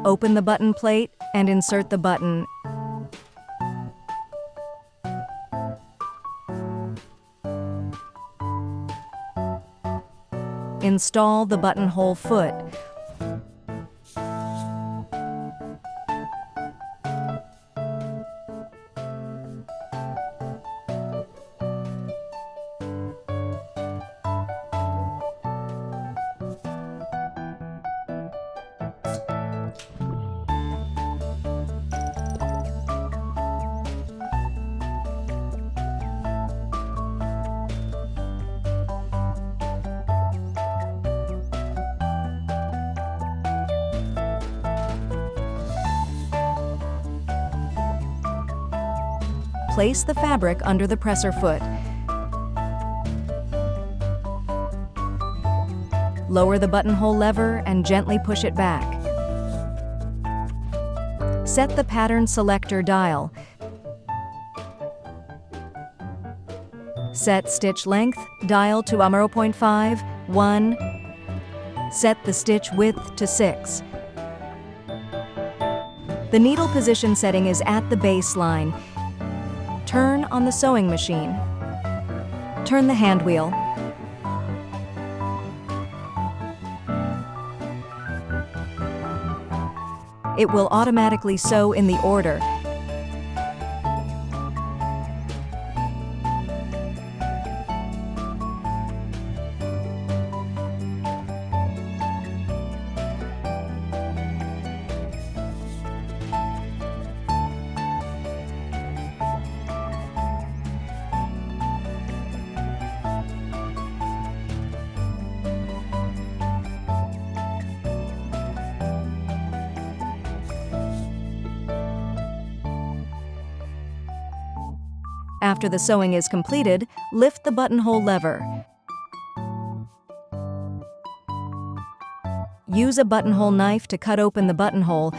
Open the button plate and insert the button. Install the buttonhole foot. Place the fabric under the presser foot. Lower the buttonhole lever and gently push it back. Set the pattern selector dial. Set stitch length, dial to 0.5, 1. Set the stitch width to 6. The needle position setting is at the baseline. Turn on the sewing machine. Turn the hand wheel. It will automatically sew in the order. After the sewing is completed, lift the buttonhole lever. Use a buttonhole knife to cut open the buttonhole